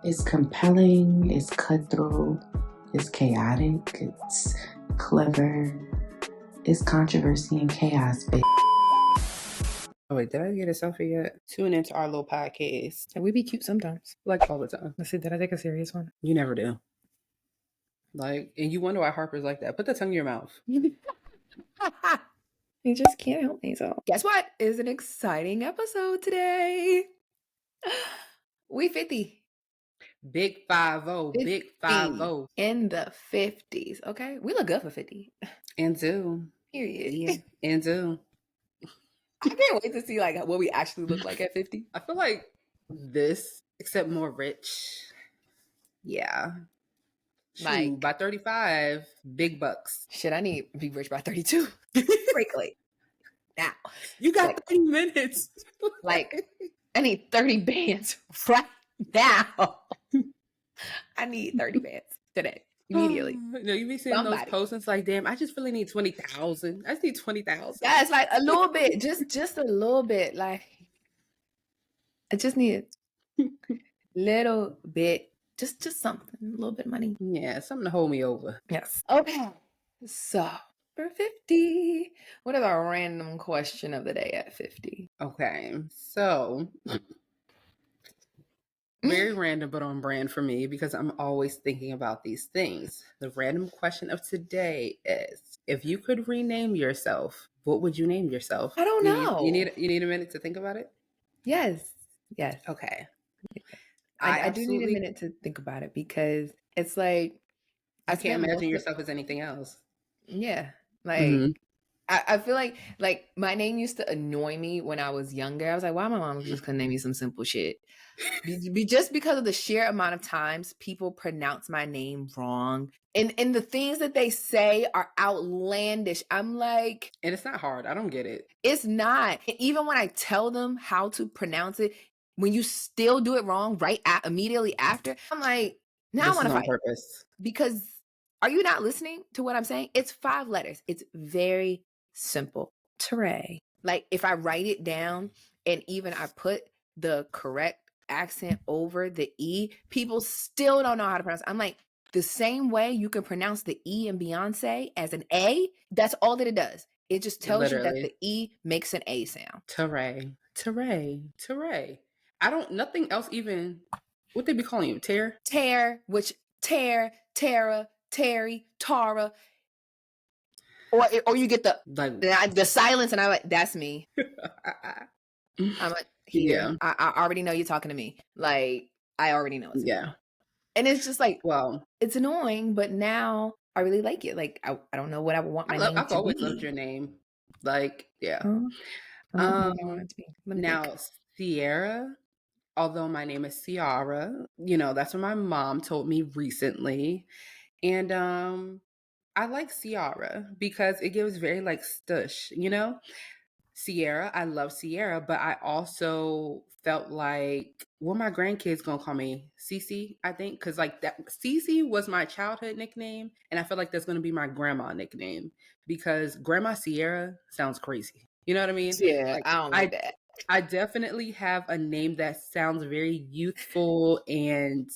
It's compelling, it's cutthroat, it's chaotic, it's clever, it's controversy and chaos, baby. Oh wait, did I get a selfie yet? Tune into our little podcast. And we be cute sometimes. Like all the time. Let's see, did I take a serious one? You never do. Like, and you wonder why Harper's like that. Put the tongue in your mouth. You just can't help myself. Guess what? Is an exciting episode today. We 50. Big 5-0. Big 5-0. In the 50s. Okay. We look good for 50. And do. Period. Yeah. And do. I can't wait to see like what we actually look like at 50. I feel like this, except more rich. Yeah. Like by 35, big bucks. Shit, I need to be rich by 32. Quickly. Now. You got like, 30 minutes. Like, I need 30 bands right now. I need 30 bands today. Immediately. No, you be seeing those posts and it's like, damn, I just really need 20,000. I just need 20,000. Yeah, it's like a little bit, just a little bit. Like, I just need a little bit, just something, a little bit of money. Yeah, something to hold me over. Yes. Okay. So, for 50, what is our random question of the day at 50? Okay, so... very random, but on brand for me because I'm always thinking about these things. The random question of today is, if you could rename yourself, what would you name yourself? I don't know. You need a minute to think about it? Yes. Okay. I do need a minute to think about it because it's like... I can't imagine yourself as anything else. Yeah. Like... I feel like my name used to annoy me when I was younger. I was like, why my mom just couldn't name me some simple shit? Just because of the sheer amount of times people pronounce my name wrong. And the things that they say are outlandish. I'm like... And it's not hard. I don't get it. It's not. And even when I tell them how to pronounce it, when you still do it wrong immediately after, I'm like, now I want to fight. Purpose. Because are you not listening to what I'm saying? It's 5 letters. It's very simple. Teray. Like if I write it down and even I put the correct accent over the E, people still don't know how to pronounce it. I'm like, the same way you can pronounce the E in Beyonce as an A, that's all that it does. It just tells you that the E makes an A sound. Teray. I don't, nothing else even, what they be calling you? Tara, Tara, Terry, Tara. Or you get the silence and I'm like, that's me. I'm like, here. Yeah. I already know you're talking to me. Like, I already know it's me. Yeah. And it's just like, well, it's annoying, but now I really like it. Like, I don't know what I would want my name to be. I've always loved your name. Like, yeah. Now, Sierra, although my name is Ciara, that's what my mom told me recently. And I like Ciara because it gives very like stush, Sierra, I love Sierra, but I also felt like, what my grandkids gonna call me? Cece, I think, because like that Cece was my childhood nickname, and I feel like that's gonna be my grandma nickname because Grandma Sierra sounds crazy. You know what I mean? Yeah, like, I don't like that. I definitely have a name that sounds very youthful and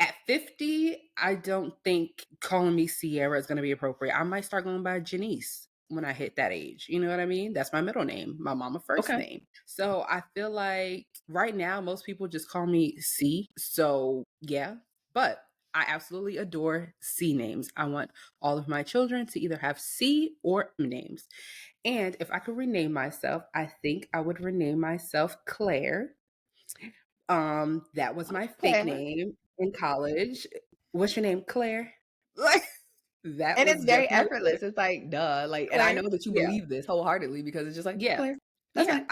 At 50, I don't think calling me Sierra is going to be appropriate. I might start going by Janice when I hit that age. You know what I mean? That's my middle name, my mama first name. So I feel like right now, most people just call me C. So yeah, but I absolutely adore C names. I want all of my children to either have C or M names. And if I could rename myself, I think I would rename myself Claire. That was my fake name in college. What's your name? Claire? Like that. And it's very effortless. It's like, duh. Like, Claire, and I know that you believe this wholeheartedly because it's just like, Claire. That's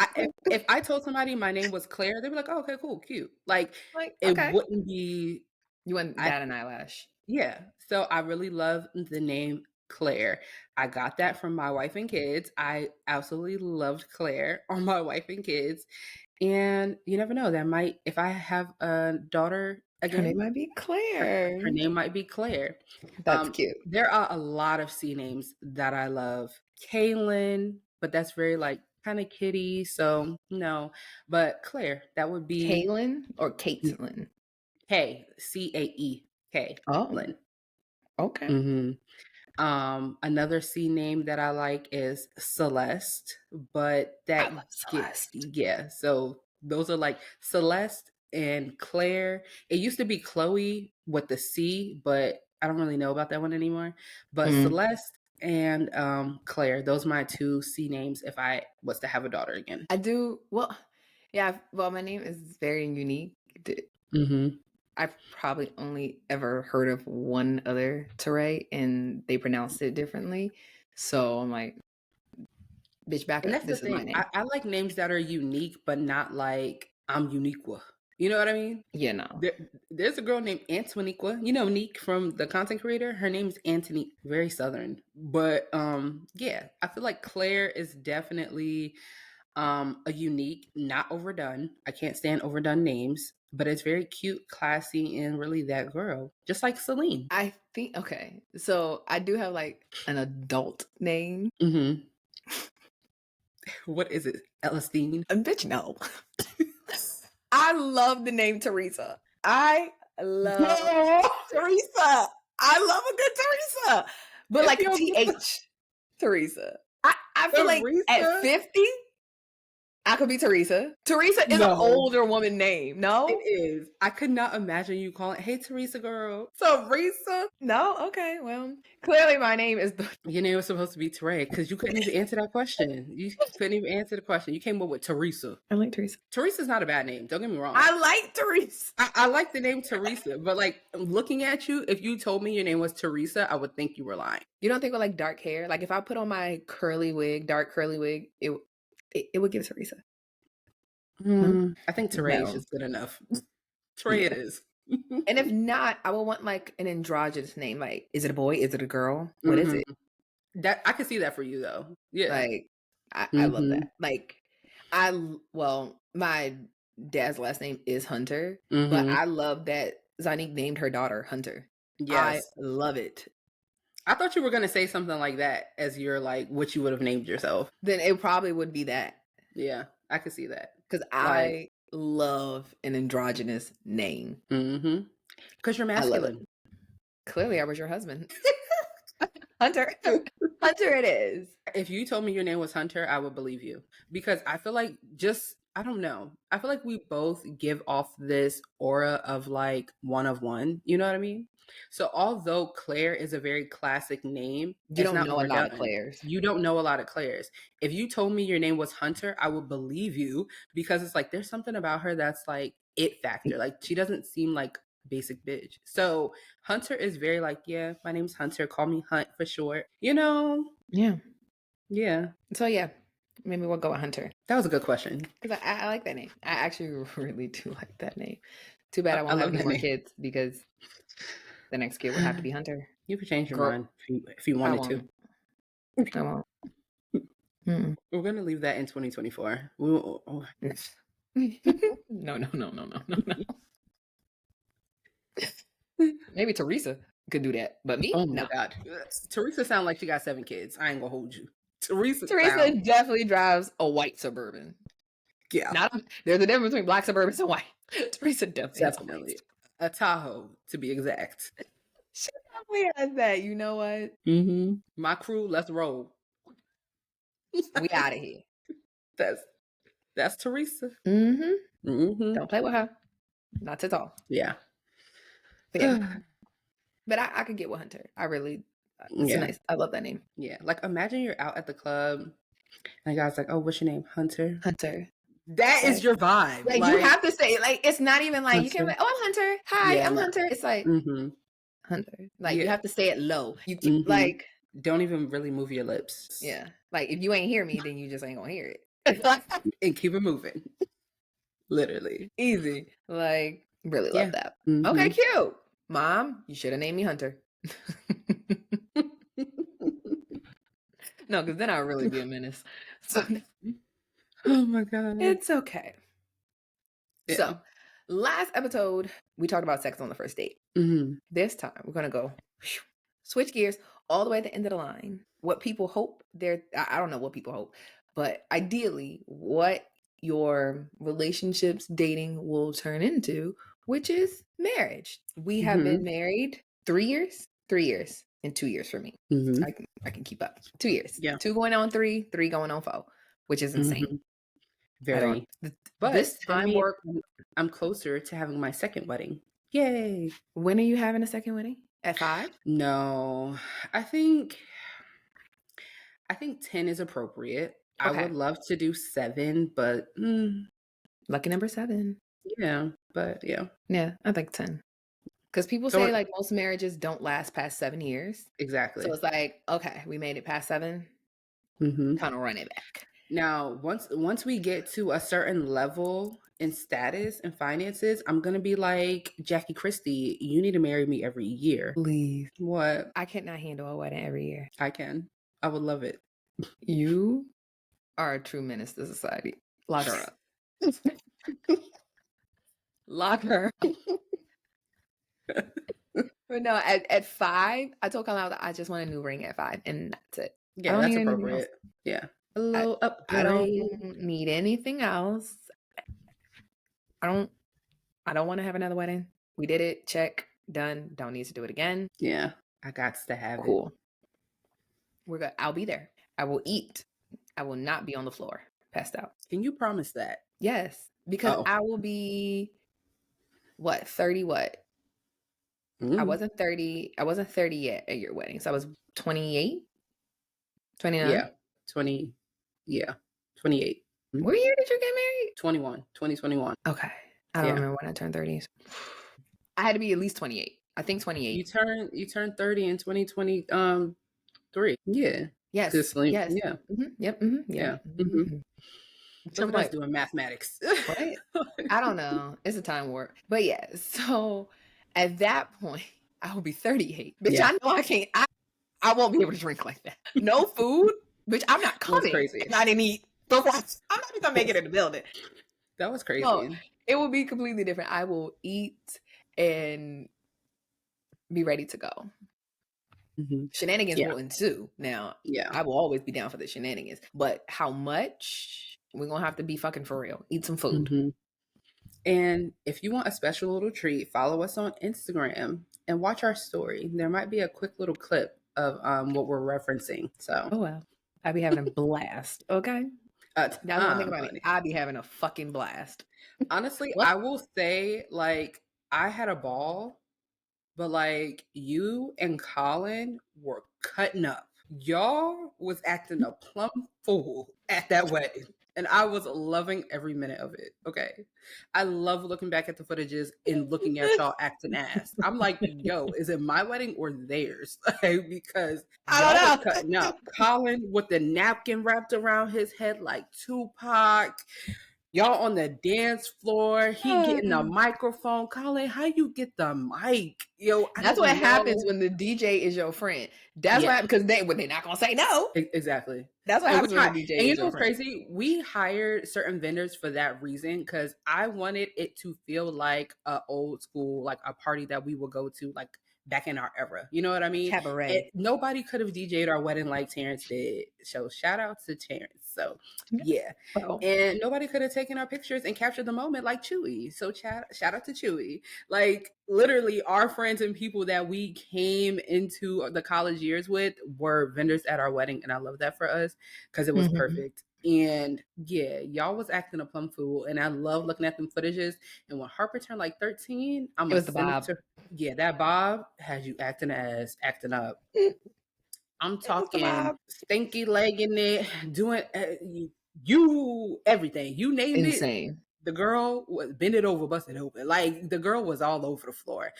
if I told somebody my name was Claire, they'd be like, oh, okay, cool, cute. Like it wouldn't be. You wouldn't bat an eyelash. Yeah. So I really love the name Claire. I got that from my wife and kids. I absolutely loved Claire on my wife and kids. And you never know, that might, if I have a daughter again, her name might be Claire. Her name might be Claire. That's cute. There are a lot of C names that I love. Kaylin, but that's very like kind of kiddie. So no, but Claire, that would be Kaylin or Caitlin? K, Caek, Oh, Lynn. okay. Mm-hmm. Another C name that I like is Celeste, but that I love Celeste. yeah. So those are like Celeste and Claire. It used to be Chloe with the C, but I don't really know about that one anymore. But Celeste and Claire, those are my two C names if I was to have a daughter again. I do. Well, yeah. Well, my name is very unique. Mm-hmm. I've probably only ever heard of one other Teray, and they pronounced it differently. So I'm like, bitch, back And up. that's the This is my thing. name. I like names that are unique, but not like I'm Uniqua. You know what I mean? Yeah, no. There's a girl named Antoniqua. You know Neek from the content creator. Her name's Antony. Very southern. But yeah, I feel like Claire is definitely a unique, not overdone. I can't stand overdone names, but it's very cute, classy, and really that girl. Just like Celine. I think okay. So I do have like an adult name. Mm-hmm. What is it? Elistine? Bitch, no. I love the name Teresa. I love Teresa. I love a good Teresa. But If like you don't get TH Teresa. I feel like Teresa? at 50, I could be Teresa. Teresa is an No. older woman name. No? It is. I could not imagine you calling, hey, Teresa girl. Teresa? No? Okay. Well, clearly my name is Your name was supposed to be Teray because you couldn't even answer that question. You couldn't even answer the question. You came up with Teresa. I like Teresa. Teresa's not a bad name. Don't get me wrong. I like Teresa. I like the name Teresa, but like looking at you, if you told me your name was Teresa, I would think you were lying. You don't think with like dark hair? Like if I put on my curly wig, dark curly wig, it would give Teresa. I think Teray is just good enough. Teray it is. And if not, I would want like an androgynous name. Like, is it a boy? Is it a girl? What is it? That I can see that for you though. Yeah. Like, I love that. Like, my dad's last name is Hunter, but I love that Zanique named her daughter Hunter. Yes. I love it. I thought you were gonna say something like that as your like what you would have named yourself. Then it probably would be that. Yeah, I could see that. Because I love an androgynous name. Because you're masculine. Clearly, I was your husband. Hunter. Hunter it is. If you told me your name was Hunter, I would believe you. Because I feel like I don't know. I feel like we both give off this aura of like one of one. You know what I mean? So although Claire is a very classic name, you don't know a lot of Claires. You don't know a lot of Claires. If you told me your name was Hunter, I would believe you because it's like there's something about her that's like it factor. Like she doesn't seem like basic bitch. So Hunter is very like, yeah, my name's Hunter. Call me Hunt for short. You know? Yeah. Yeah. So yeah, maybe we'll go with Hunter. That was a good question. Because I like that name. I actually really do like that name. Too bad I won't have any more kids because the next kid would have to be Hunter. You could change your mind if you wanted to. I won't. We're going to leave that in 2024. No. Maybe Teresa could do that, but me? Oh my God. Teresa sounds like she got 7 kids. I ain't going to hold you. Teresa definitely drives a white Suburban. Yeah. There's a difference between black Suburbans and white. Teresa definitely. A Tahoe, to be exact. She definitely has that. You know what? My crew, let's roll. We out of here. That's Teresa. Don't play with her. Not at all. Yeah. But I could get with Hunter. I really, it's nice. I love that name. Yeah. Like imagine you're out at the club and the guy's like, oh, what's your name? Hunter. Hunter. That is your vibe. Like you have to say, like, it's not even like, you can't be like, oh, I'm Hunter. Hi, I'm Hunter. It's like, Hunter. Like you have to say it low. You keep, like. Don't even really move your lips. Yeah. Like if you ain't hear me, then you just ain't gonna hear it. And keep it moving. Literally. Easy. Like, really love that. Okay, cute. Mom, you should have named me Hunter. No, because then I'll really be a menace. So, oh my God. It's okay. Yeah. So, last episode, we talked about sex on the first date. This time, we're going to go switch gears all the way to the end of the line. What people hope I don't know what people hope, but ideally what your relationships, dating will turn into, which is marriage. We have been married 3 years, 3 years, and 2 years for me. I can keep up. 2 years. Yeah. 2 going on 3, 3 going on 4, which is insane. Very. But this that time means I'm closer to having my second wedding. Yay. When are you having a second wedding? At 5? No, I think 10 is appropriate. I Okay. would love to do 7, but Lucky number 7. yeah, but yeah. Yeah, I think 10. Because people So say like most marriages don't last past 7 years. exactly. So it's like, okay, we made it past 7. Mhm. Kind of run it back. Now, once we get to a certain level in status and finances, I'm gonna be like, Jackie Christie, you need to marry me every year. Please. What? I cannot handle a wedding every year. I can. I would love it. You are a true menace to society. Lock her up. Lock her up. But no, at 5, I told Kyle that I just want a new ring at 5, and that's it. Yeah, that's appropriate. Yeah. A little upgrade. I don't need anything else. I don't want to have another wedding. We did it. Check. Done. Don't need to do it again. Yeah. I got to have it. Cool. We're good. I'll be there. I will eat. I will not be on the floor, passed out. Can you promise that? Yes. Because I will be 30 what? I wasn't 30 yet at your wedding. So I was 28? 29? Yeah. 20. Yeah. 28. What year did you get married? 2021. Okay. I don't remember when I turned 30. I had to be at least 28. I think 28. You turned 30 in 2023. Yeah. Yes. Yes. Yeah. Mm-hmm. Yep. Mm-hmm. Yeah. Mm-hmm. Look at us doing mathematics. Right? I don't know. It's a time warp. But yeah, so at that point, I will be 38. Bitch, I know I can't. I won't be able to drink like that. No food. Bitch, I'm not coming. That's crazy. And I didn't eat. I'm not even gonna make it in the building. That was crazy. No, it will be completely different. I will eat and be ready to go. Shenanigans will ensue. Now, I will always be down for the shenanigans. But how much? We're gonna have to be fucking for real. Eat some food. And if you want a special little treat, follow us on Instagram and watch our story. There might be a quick little clip of what we're referencing. So, oh well, I'll be having a blast. Okay. That's one thing about me. I'll be having a fucking blast. Honestly, I will say, like, I had a ball, but like you and Colin were cutting up. Y'all was acting a plumb fool at that wedding. And I was loving every minute of it. Okay. I love looking back at the footages and looking at y'all acting ass. I'm like, yo, is it my wedding or theirs? Because y'all were cutting up. Colin with the napkin wrapped around his head like Tupac. Y'all on the dance floor. He getting the microphone. Colin, how you get the mic? Yo, that's what happens when the DJ is your friend. That's what happens because they're not gonna say no. Exactly. That's what happens when the DJ. And you know what's crazy? We hired certain vendors for that reason because I wanted it to feel like an old school, like a party that we would go to, like back in our era. You know what I mean? Cabaret. Nobody could have DJ'd our wedding like Terrence did. So shout out to Terrence. So yeah. Oh. And nobody could have taken our pictures and captured the moment like Chewy. So shout out to Chewy. Like literally our friends and people that we came into the college years with were vendors at our wedding. And I love that for us because it was perfect. And yeah, y'all was acting a plum fool. And I love looking at them footages. And when Harper turned like 13, I'm gonna send it to her. Yeah, that Bob has you acting up. I'm talking stinky legging it, doing you everything. You named it. The girl was bend it over, bust it open. Like the girl was all over the floor.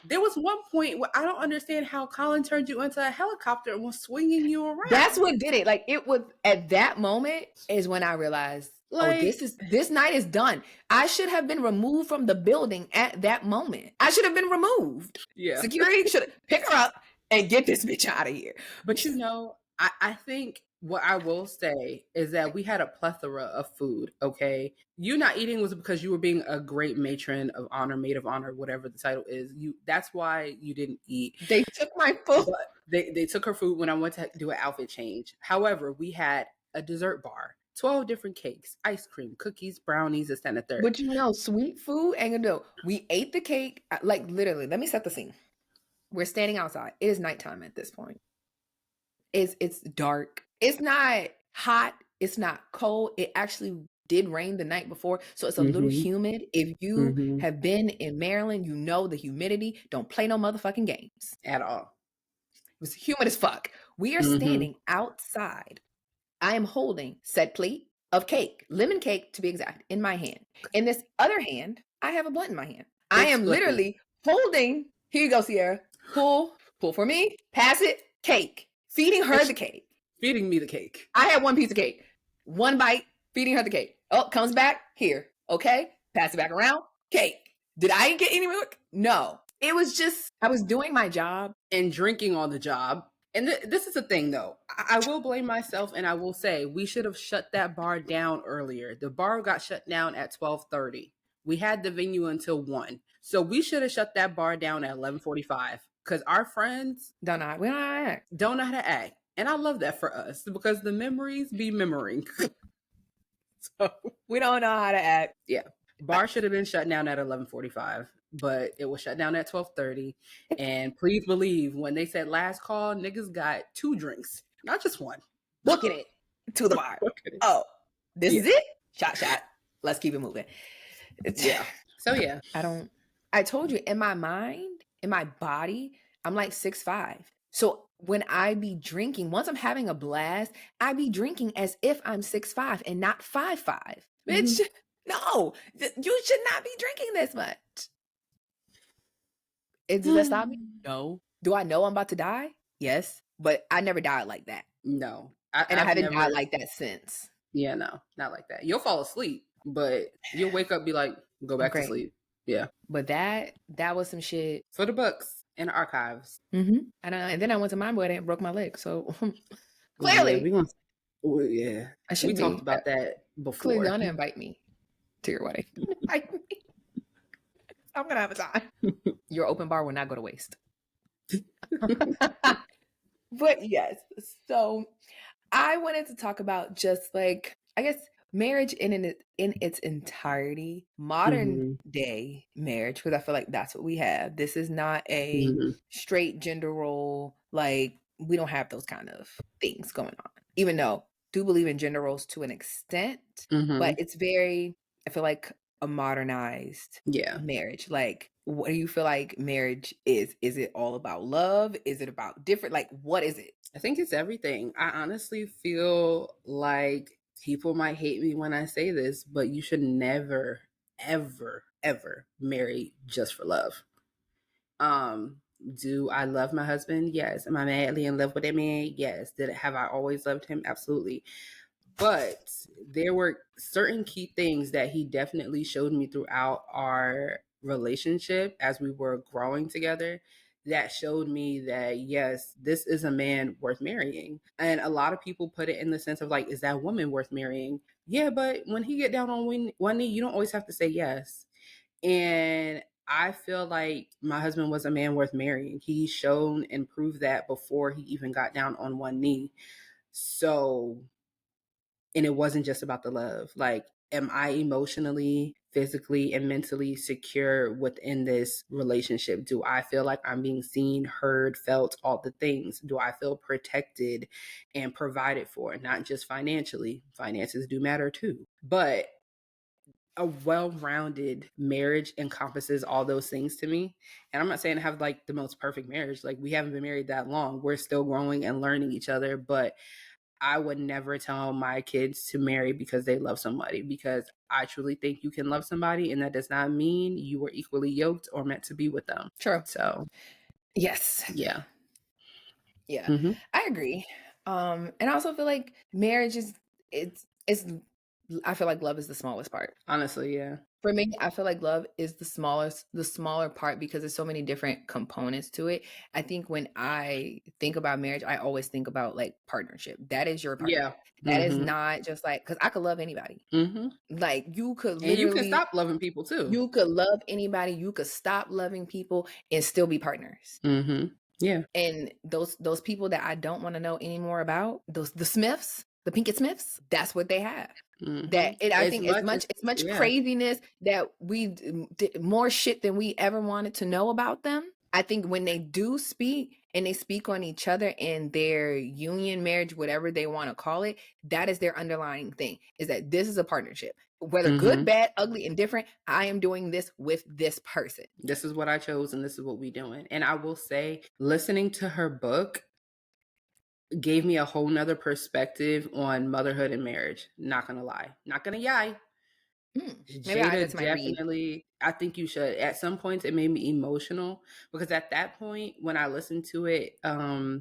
There was one point where I don't understand how Colin turned you into a helicopter and was swinging you around. That's what did it. Like it was at that moment is when I realized, like, this night is done. I should have been removed from the building at that moment. I should have been removed. Yeah. Security should pick her up and get this bitch out of here. But you know, I think what I will say is that we had a plethora of food, okay? You not eating was because you were being a great matron of honor, maid of honor, whatever the title is. That's why you didn't eat. They took my food. They took her food when I went to do an outfit change. However, we had a dessert bar, 12 different cakes, ice cream, cookies, brownies, this, and the third. But sweet food ain't gonna do. We ate the cake. Like, literally, let me set the scene. We're standing outside. It is nighttime at this point. It's dark. It's not hot. It's not cold. It actually did rain the night before, so it's a little humid. If you have been in Maryland, you know the humidity. Don't play no motherfucking games at all. It was humid as fuck. We are standing outside. I am holding said plate of cake, lemon cake to be exact, in my hand. In this other hand, I have a blunt in my hand. I am literally holding, here you go, Sierra. Pull for me, pass it, cake. Feeding her the cake. Feeding me the cake. I had one piece of cake. One bite, feeding her the cake. Oh, comes back, here. Okay, pass it back around, cake. Did I get any milk? No. It was just, I was doing my job. And drinking on the job. And this is the thing, though. I will blame myself, and I will say we should have shut that bar down earlier. The bar got shut down at 12:30. We had the venue until 1. So we should have shut that bar down at 11:45 because our friends don't know how to act. And I love that for us because the memories be memorying. So we don't know how to act. Yeah. Bar should have been shut down at 11:45. But it was shut down at 12:30. And please believe when they said last call, niggas got 2 drinks, not just 1. Look at it to the bar. Oh, this is it? Shot. Let's keep it moving. Yeah. So yeah. I told you, in my mind, in my body, I'm like 6'5". So when I be drinking, once I'm having a blast, I be drinking as if I'm 6'5" and not 5'5". Bitch, no, you should not be drinking this much. Does that stop me? No. Do I know I'm about to die? Yes. But I never died like that. No. I haven't died like that since. Yeah, no. Not like that. You'll fall asleep, but you'll wake up, be like, go back to sleep. Yeah. But that was some shit. For the books and the archives. And then I went to my wedding and broke my leg. So clearly. Yeah. We talked about that before. Clearly, don't invite me to your wedding. Invite me. I'm going to have a time. Your open bar will not go to waste. But yes, so I wanted to talk about just like, I guess, marriage in its entirety, modern day marriage, because I feel like that's what we have. This is not a straight gender role. Like, we don't have those kind of things going on, even though I do believe in gender roles to an extent, but it's very, I feel like, a modernized marriage. Like, what do you feel like marriage is? Is it all about love? Is it about different? Like, what is it? I think it's everything. I honestly feel like people might hate me when I say this, but you should never, ever, ever marry just for love. Do I love my husband? Yes. Am I madly in love with that man? Yes. Have I always loved him? Absolutely. But there were certain key things that he definitely showed me throughout our relationship as we were growing together that showed me that, yes, this is a man worth marrying. And a lot of people put it in the sense of like, is that woman worth marrying? Yeah, but when he get down on one knee, you don't always have to say yes. And I feel like my husband was a man worth marrying. He shown and proved that before he even got down on one knee. So... And it wasn't just about the love. Like, am I emotionally, physically, and mentally secure within this relationship? Do I feel like I'm being seen, heard, felt, all the things? Do I feel protected and provided for? Not just financially. Finances do matter too. But a well-rounded marriage encompasses all those things to me. And I'm not saying I have like the most perfect marriage. Like, we haven't been married that long. We're still growing and learning each other. But I would never tell my kids to marry because they love somebody, because I truly think you can love somebody and that does not mean you were equally yoked or meant to be with them. True. So, yes. Yeah. Yeah. I agree. And I also feel like marriage is, I feel like love is the smallest part. Honestly, yeah. For me, I feel like love is the smaller part because there's so many different components to it. I think when I think about marriage, I always think about like partnership. That is your partner. Yeah. That is not just like, because I could love anybody. Like, you could literally... And you can stop loving people too. You could love anybody. You could stop loving people and still be partners. Yeah. And those people that I don't want to know anymore about, the Smiths, the Pinkett Smiths, that's what they have. Mm-hmm. I think as much yeah. craziness that we did more shit than we ever wanted to know about them. I think when they do speak and they speak on each other and their union, marriage, whatever they want to call it, that is their underlying thing, is that this is a partnership. Whether good, bad, ugly, indifferent, I am doing this with this person. This is what I chose and this is what we doing. And I will say, listening to her book gave me a whole nother perspective on motherhood and marriage. Not gonna lie. Not gonna yai. Maybe that's Jada my read. definitely, I think you should. At some points it made me emotional because at that point when I listened to it, how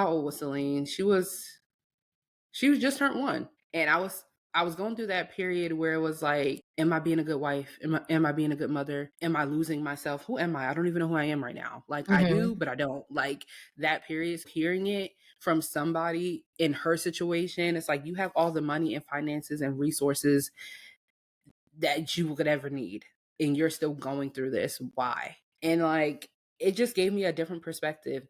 old was Celine? She was just turned 1. And I was going through that period where it was like, am I being a good wife? Am I being a good mother? Am I losing myself? Who am I? I don't even know who I am right now. Like I do, but I don't. Like that period, hearing it from somebody in her situation, it's like you have all the money and finances and resources that you could ever need. And you're still going through this. Why? And like it just gave me a different perspective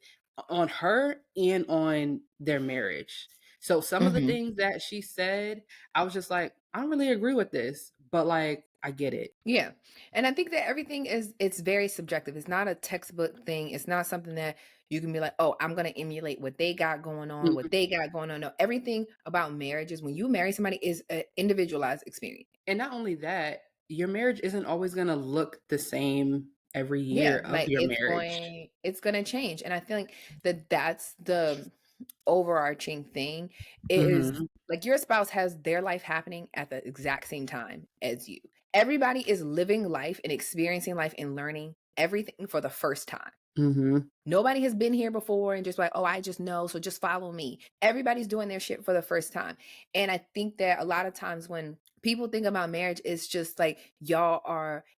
on her and on their marriage. So some of the things that she said, I was just like, I don't really agree with this, but like I get it. Yeah. And I think that everything it's very subjective. It's not a textbook thing. It's not something that you can be like, oh, I'm going to emulate what they got going on, what they got going on. No, everything about marriages, when you marry somebody, is an individualized experience. And not only that, your marriage isn't always going to look the same every year of your marriage. It's going to change. And I think that that's the overarching thing is like your spouse has their life happening at the exact same time as you. Everybody is living life and experiencing life and learning everything for the first time. Nobody has been here before and just like, oh, I just know, so just follow me. Everybody's doing their shit for the first time. And I think that a lot of times when people think about marriage, it's just like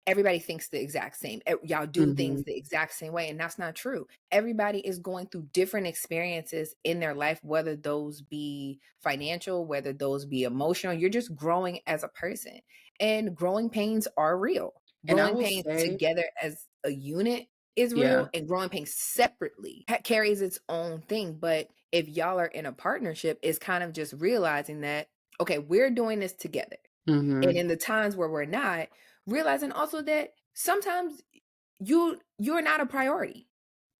everybody thinks the exact same. Y'all do things the exact same way. And that's not true. Everybody is going through different experiences in their life, whether those be financial, whether those be emotional. You're just growing as a person. And growing pains are real. Growing pains together as a unit is real, and growing pains separately carries its own thing. But if y'all are in a partnership, it's kind of just realizing that, okay, we're doing this together. And in the times where we're not, realizing also that sometimes you're not a priority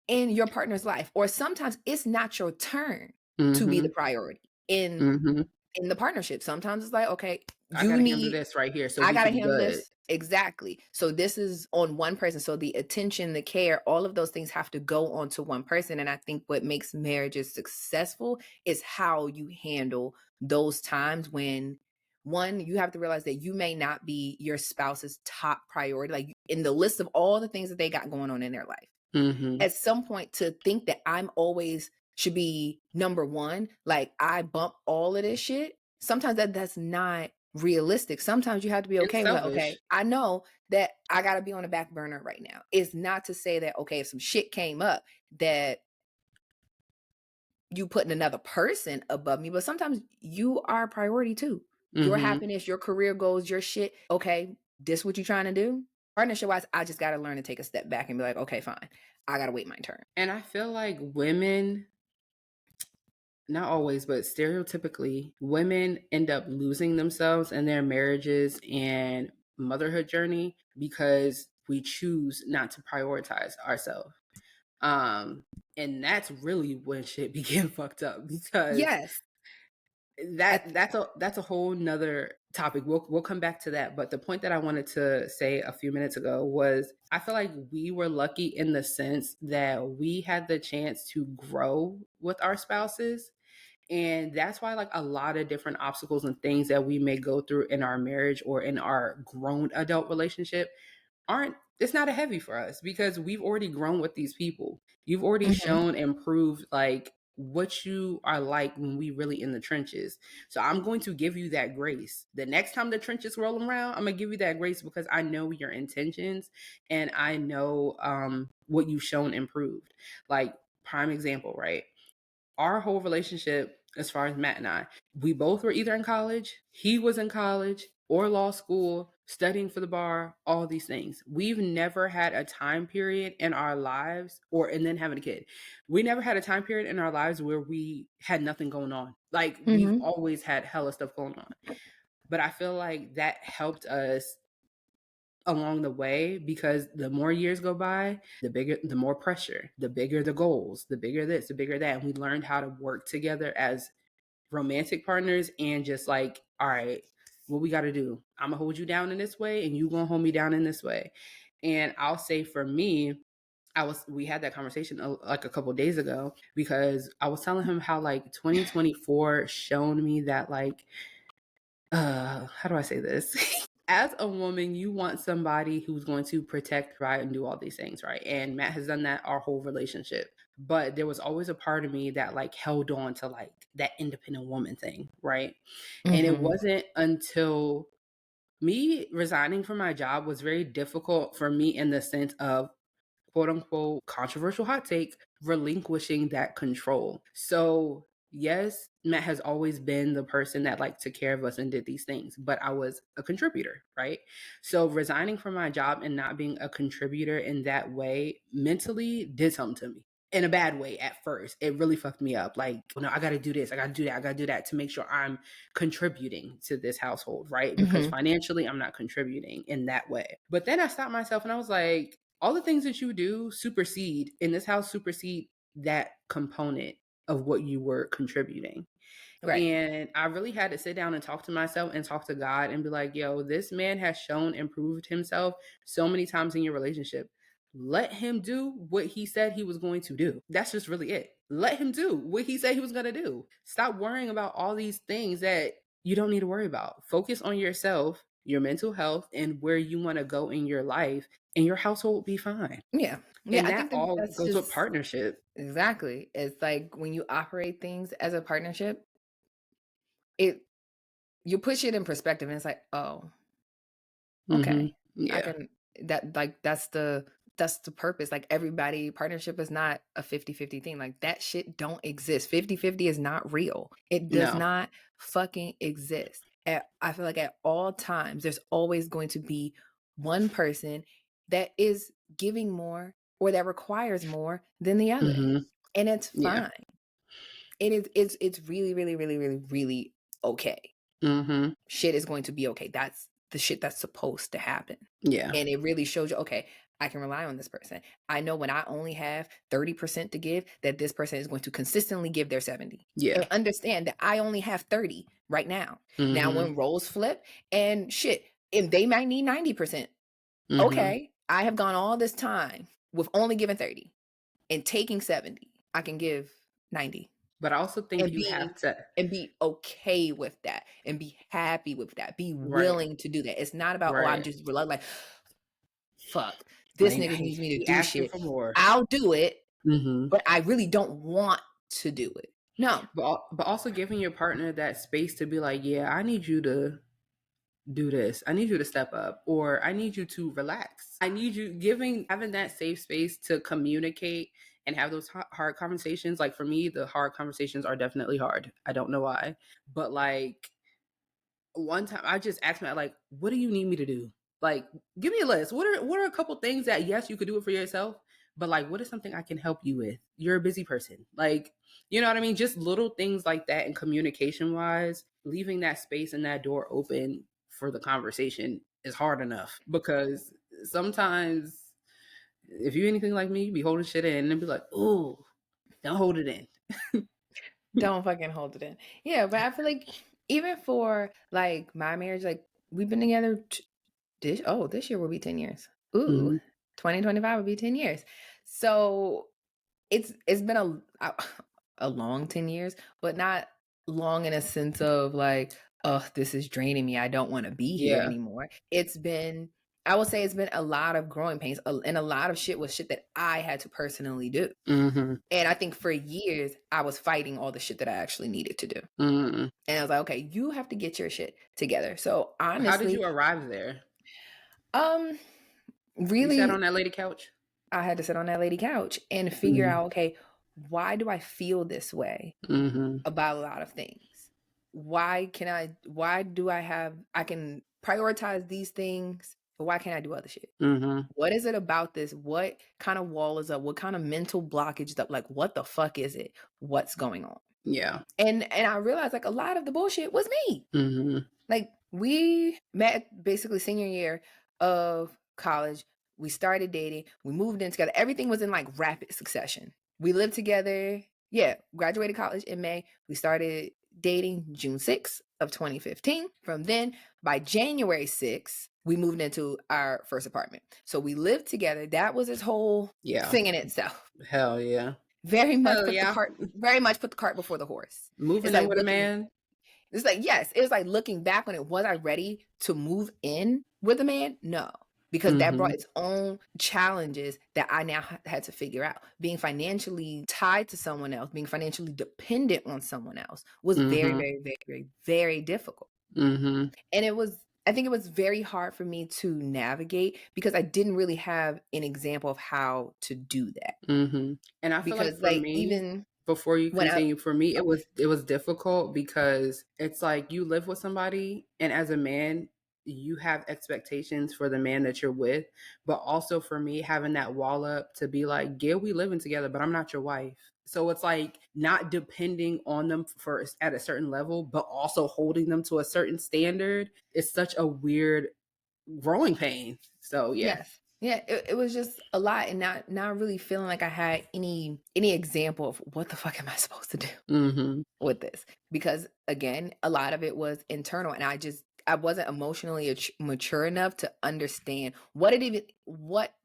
in your partner's life, or sometimes it's not your turn to be the priority in the partnership. Sometimes it's like, okay, I gotta handle this right here, so I gotta handle this. Exactly. So this is on one person. So the attention, the care, all of those things have to go onto one person. And I think what makes marriages successful is how you handle those times when, one, you have to realize that you may not be your spouse's top priority, like in the list of all the things that they got going on in their life. At some point, to think that I'm always should be number one, like I bump all of this shit, sometimes that's not realistic. Sometimes you have to be okay with, okay, I know that I got to be on the back burner right now. It's not to say that, okay, if some shit came up, that you putting another person above me, but sometimes you are a priority too. Your happiness, your career goals, your shit. Okay, this what you trying to do? Partnership wise, I just got to learn to take a step back and be like, okay, fine, I got to wait my turn. And I feel like women, not always, but stereotypically, women end up losing themselves in their marriages and motherhood journey because we choose not to prioritize ourselves. And that's really when shit began fucked up, because that's a whole nother topic. We'll come back to that. But the point that I wanted to say a few minutes ago was, I feel like we were lucky in the sense that we had the chance to grow with our spouses. And that's why like a lot of different obstacles and things that we may go through in our marriage or in our grown adult relationship it's not a heavy for us, because we've already grown with these people. You've already shown and proved like what you are like when we really in the trenches. So I'm going to give you that grace. The next time the trenches roll around, I'm gonna give you that grace because I know your intentions and I know what you've shown and proved. Like prime example, right? Our whole relationship, as far as Matt and I, we both were either in college. He was in college. or law school, studying for the bar, all these things. We've never had a time period in our lives, and then having a kid. We never had a time period in our lives where we had nothing going on. Like we've always had hella stuff going on. But I feel like that helped us along the way, because the more years go by, the more pressure, the bigger the goals, the bigger this, the bigger that. And we learned how to work together as romantic partners, and just like, all right, what we got to do? I'm gonna hold you down in this way, and you gonna hold me down in this way. And I'll say for me, we had that conversation like a couple days ago, because I was telling him how like 2024 shown me that like, how do I say this? As a woman, you want somebody who's going to protect, provide, and do all these things, right? And Matt has done that our whole relationship. But there was always a part of me that like held on to like that independent woman thing, right? And it wasn't until me resigning from my job was very difficult for me, in the sense of, quote unquote, controversial hot take, relinquishing that control. So yes, Matt has always been the person that like took care of us and did these things, but I was a contributor, right? So resigning from my job and not being a contributor in that way mentally did something to me. In a bad way at first. It really fucked me up. Like, no, I gotta do this, I gotta do that, I gotta do that to make sure I'm contributing to this household, right? Because financially I'm not contributing in that way. But then I stopped myself and I was like, all the things that you do supersede in this house, supersede that component of what you were contributing. Right. And I really had to sit down and talk to myself and talk to God and be like, yo, this man has shown and proved himself so many times in your relationship. Let him do what he said he was going to do. That's just really it. Let him do what he said he was going to do. Stop worrying about all these things that you don't need to worry about. Focus on yourself, your mental health, and where you want to go in your life, and your household will be fine. Yeah. And I think all goes with partnership. Exactly. It's like when you operate things as a partnership, you push it in perspective, and it's like, oh, okay. Yeah. That's the purpose. Like, everybody, partnership is not a 50-50 thing. Like, that shit don't exist. 50-50 is not real. It does not fucking exist. I feel like at all times, there's always going to be one person that is giving more, or that requires more than the other. And it's fine. It's really, really, really, really, really okay. Shit is going to be okay. That's the shit that's supposed to happen. Yeah. And it really shows you, okay, I can rely on this person. I know when I only have 30% to give, that this person is going to consistently give their 70. Yeah. And understand that I only have 30 right now. Now, when roles flip and shit, and they might need 90%. Okay, I have gone all this time with only giving 30 and taking 70. I can give 90. But I also think you have to, and be okay with that, and be happy with that. Be willing to do that. It's not about, oh, I'm just like, fuck, this nigga needs me to do shit. I'll do it, but I really don't want to do it. No. But also giving your partner that space to be like, yeah, I need you to do this. I need you to step up, or I need you to relax. I need you having that safe space to communicate and have those hard conversations. Like, for me, the hard conversations are definitely hard. I don't know why, but like, one time I just asked my, like, what do you need me to do? Like, give me a list. What are a couple things that, yes, you could do it for yourself, but like, what is something I can help you with? You're a busy person. Like, you know what I mean? Just little things like that. And communication wise, leaving that space and that door open for the conversation is hard enough, because sometimes if you anything like me, you be holding shit in and be like, oh, don't hold it in. Don't fucking hold it in. Yeah, but I feel like even for like my marriage, like, we've been together this year will be 10 years. Ooh, 2025 will be 10 years. So it's been a long 10 years, but not long in a sense of like, oh, this is draining me, I don't want to be here anymore. I will say it's been a lot of growing pains, and a lot of shit was shit that I had to personally do. And I think for years I was fighting all the shit that I actually needed to do. And I was like, okay, you have to get your shit together. So honestly, how did you arrive there? Really, you sat on that lady couch? I had to sit on that lady couch and figure out, okay, why do I feel this way about a lot of things? why do I can prioritize these things, but why can't I do other shit? What is it about this? What kind of wall is up? What kind of mental blockage is up? Like, what the fuck is it? What's going on? Yeah. And I realized like a lot of the bullshit was me. Like, we met basically senior year of college. We started dating. We moved in together. Everything was in like rapid succession. We lived together. Yeah, graduated college in May. We started dating June 6th of 2015. From then, by January 6th, we moved into our first apartment. So we lived together. That was his whole thing in itself. Hell yeah. Very much put the cart before the horse. Moving in with a man. It's like, yes, it was like looking back on it. Was I ready to move in with a man? No, because that brought its own challenges that I now had to figure out. Being financially tied to someone else, being financially dependent on someone else was very, very, very, very, very difficult. And I think it was very hard for me to navigate because I didn't really have an example of how to do that. And I feel like for me, even before you continue, for me, it was difficult because it's like you live with somebody, and as a man, you have expectations for the man that you're with, but also for me, having that wall up to be like, yeah, we living together, but I'm not your wife. So it's like not depending on them for at a certain level, but also holding them to a certain standard is such a weird growing pain. So yeah. Yes. Yeah, it was just a lot, and not really feeling like I had any example of what the fuck am I supposed to do with this, because again, a lot of it was internal, and I wasn't emotionally mature enough to understand what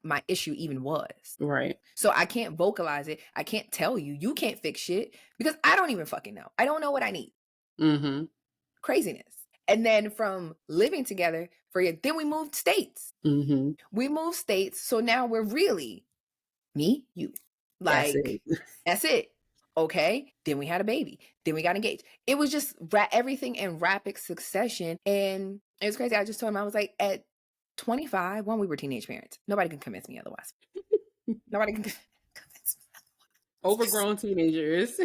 my issue even was. Right. So I can't vocalize it. I can't tell you. You can't fix shit because I don't even fucking know. I don't know what I need. Craziness. And then from living together then we moved states. We moved states. So now we're really me, you. Like, that's it. Okay. Then we had a baby. Then we got engaged. It was just everything in rapid succession. And it was crazy. I just told him, I was like, at 25, we were teenage parents. Nobody can convince me otherwise. Nobody can convince me otherwise. Overgrown teenagers.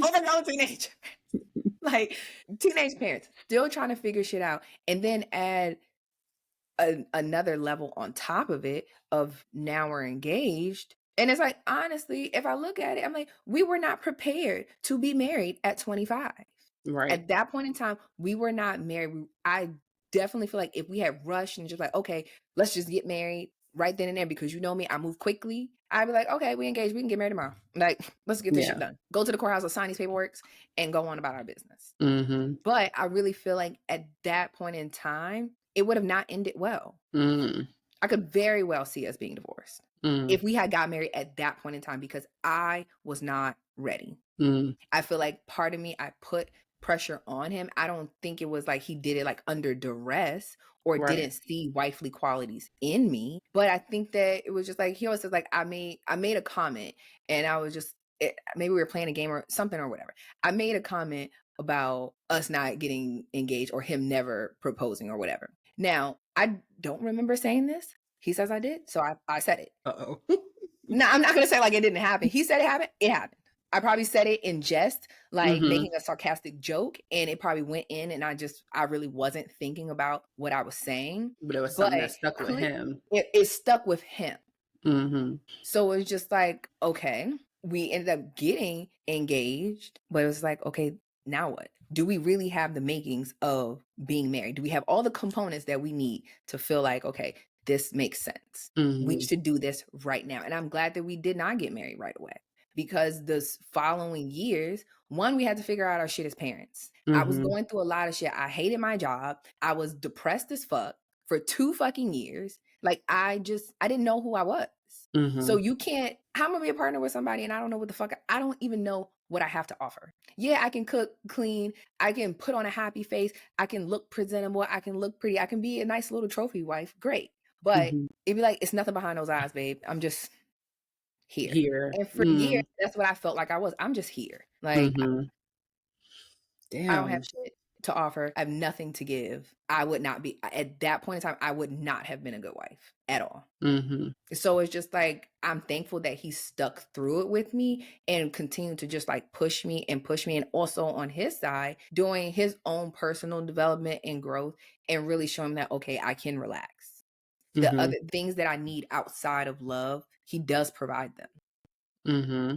Like, teenage parents still trying to figure shit out, and then add another level on top of it of now we're engaged. And it's like, honestly, if I look at it, I'm like, we were not prepared to be married at 25. Right. At that point in time, we were not married. I definitely feel like if we had rushed and just like, okay, let's just get married right then and there, because you know me, I move quickly. I'd be like, okay, we engaged, we can get married tomorrow. Like, let's get this shit done. Go to the courthouse, sign these paperwork, and go on about our business. But I really feel like at that point in time, it would have not ended well. I could very well see us being divorced if we had got married at that point in time, because I was not ready. I feel like part of me, I put pressure on him. I don't think it was like he did it like under duress or didn't see wifely qualities in me, but I think that it was just like, he always says like, I made a comment, and I was just, maybe we were playing a game or something or whatever. I made a comment about us not getting engaged or him never proposing or whatever. Now, I don't remember saying this. He says I did, so I said it. No, I'm not going to say like it didn't happen. He said it happened. It happened. I probably said it in jest, like making a sarcastic joke, and it probably went in, and I really wasn't thinking about what I was saying. But it was something that stuck with him. It stuck with him. So it's just like, okay, we ended up getting engaged, but it was like, okay, now what? Do we really have the makings of being married? Do we have all the components that we need to feel like, okay, this makes sense? We should do this right now. And I'm glad that we did not get married right away, because the following years, we had to figure out our shit as parents. I was going through a lot of shit. I hated my job. I was depressed as fuck for 2 fucking years. Like, I didn't know who I was. So you can't, how am I gonna be a partner with somebody and I don't know what the fuck, I don't even know what I have to offer. Yeah, I can cook, clean, I can put on a happy face, I can look presentable, I can look pretty, I can be a nice little trophy wife, great. But it'd be like, it's nothing behind those eyes, babe. I'm just here. And for years, that's what I felt like I was. I'm just here. Like, Damn. I don't have shit. to offer. I have nothing to give. I would not be, at that point in time, I would not have been a good wife at all. Mm-hmm. So it's just like, I'm thankful that he stuck through it with me and continued to just like push me. And also on his side, doing his own personal development and growth and really showing that, okay, I can relax. The Mm-hmm. other things that I need outside of love, he does provide them. Mm-hmm.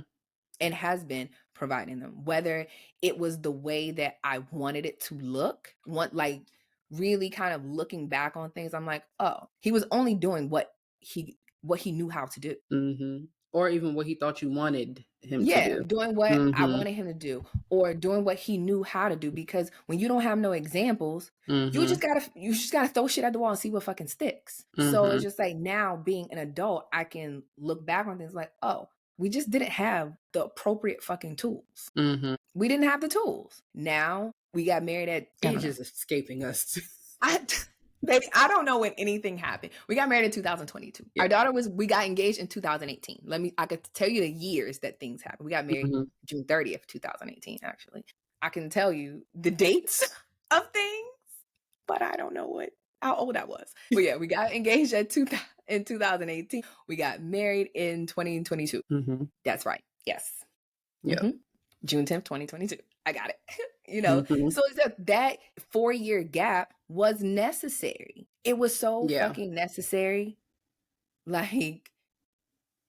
And has been providing them, whether it was the way that I wanted it to look, like really kind of looking back on things, I'm like, oh, he was only doing what he knew how to do. Mm-hmm. Or even what he thought you wanted him to do. Doing what I Mm-hmm. wanted him to do, or doing what he knew how to do. Because when you don't have no examples, Mm-hmm. you just gotta throw shit at the wall and see what fucking sticks. So Mm-hmm. it's just like, now being an adult, I can look back on things like, oh, we just didn't have the appropriate fucking tools. Mm-hmm. We didn't have the tools. Now we got married at, Age is escaping us. Baby, I don't know when anything happened. We got married in 2022. Yeah. Our daughter we got engaged in 2018. I could tell you the years that things happened. We got married Mm-hmm. June 30th, 2018, actually. I can tell you the dates of things, but I don't know how old I was. But yeah, we got engaged in 2018. We got married in 2022. Mm-hmm. That's right. Yes. Yeah. Mm-hmm. June 10th, 2022. I got it. Mm-hmm. So it's that 4-year gap was necessary. It was so fucking necessary. Like,